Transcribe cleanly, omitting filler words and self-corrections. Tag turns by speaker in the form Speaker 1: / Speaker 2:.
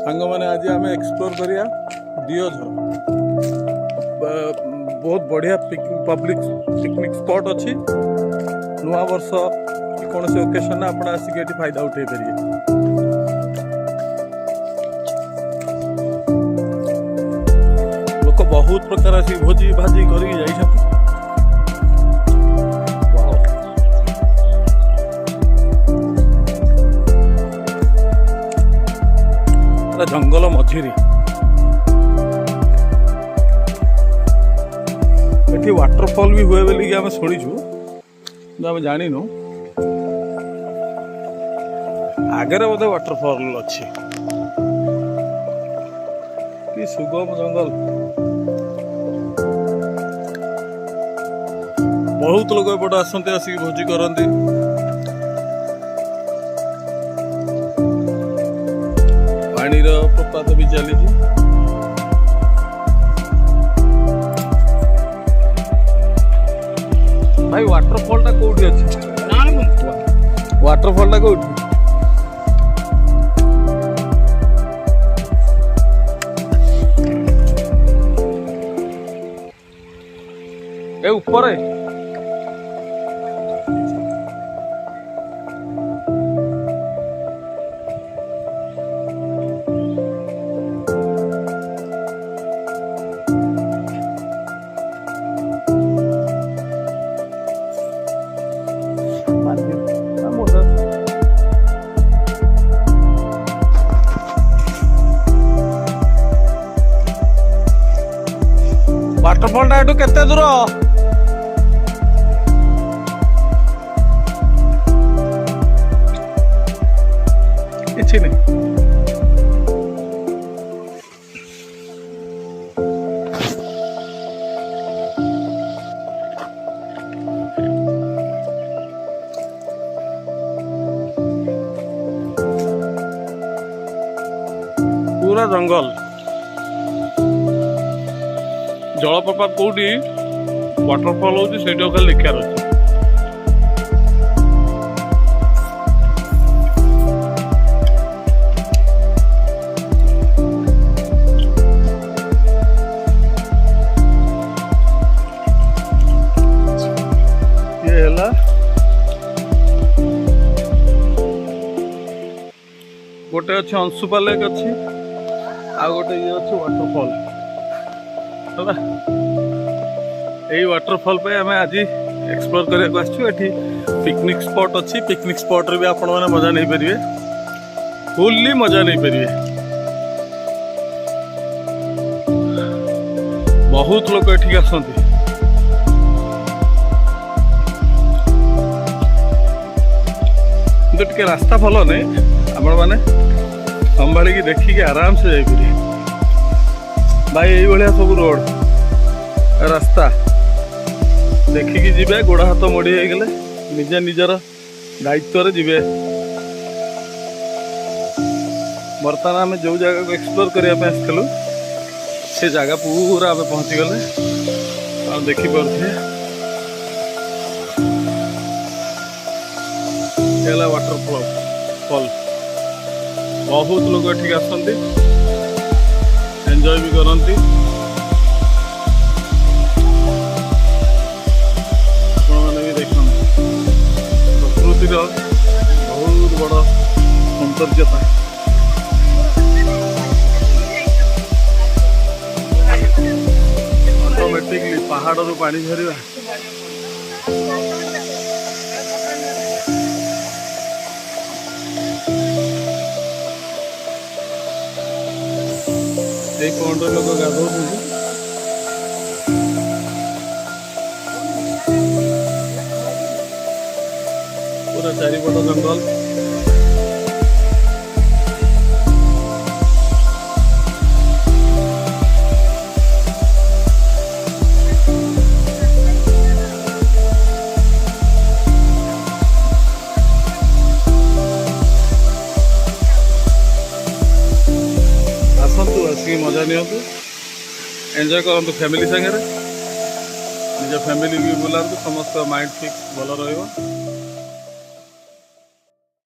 Speaker 1: सांग मैंने आज आम एक्सप्लोर करिया दियोझर बहुत बढ़िया पब्लिक पिकनिक स्पॉट अच्छी नुआ वर्ष कौन से ओकेशन आप आसिक फायदा उठे पारे। लोक बहुत प्रकार आसिक भोजी भाजी कर जंगल मझिरे ये वाटरफॉल भी हुए बोलिक आम शुणीचु आम जानु आगे बोधे वाटरफॉल अच्छी कि सुगम जंगल बहुत लोग एपटे आसते आसिक भोजी करती पानी प्रपात भी चली भाई वाटरफॉल टा कोठी अच्छी वाटरफॉल टा कोठी ए ऊपर है वाटरफॉल टा एटू केते दूर किछि नहीं पूरा जंगल जलप्रपात कौटी वाटरफॉल हो खाली लिखार अच्छे ये है गोटे अच्छे अंशुपा लेक अच्छी आ गोटे ये अच्छे वाटरफॉल यही वाटरफॉल पे आम आज एक्सप्लोर करने पिकनिक स्पॉट अच्छी पिकनिक स्पॉट रे भी आपण मैंने मजा नहीं पारे फुल्ली मजा नहीं पारे बहुत लोग एठिक आसती टिके रास्ता भल नहीं आपण मैंने संभाली देखिए आराम से जाइए भाई ये सब रोड रास्ता देखिकी जीवे गोड़ हाथ मोड़ी हो गले निजे निजर दायित्व रे जीवे। बर्तमान आम जो जगह को एक्सप्लोर करने आसलु से जगह पूरा आम पहुँची गले और देखिपे वाटरफॉल बहुत लोग एठिक आसती एंजॉय भी करती प्रकृतिर बहुत बड़ सौंदर्यता ऑटोमेटिकली पहाड़ रू पानी झरिया पौंड लोग गाधो पूरा चारिपट जंगल मजा नि एंजॉय करूँ फैमिली संगे निज फैमिली भी बुलातु समस्त माइंड फिक्स भल रही।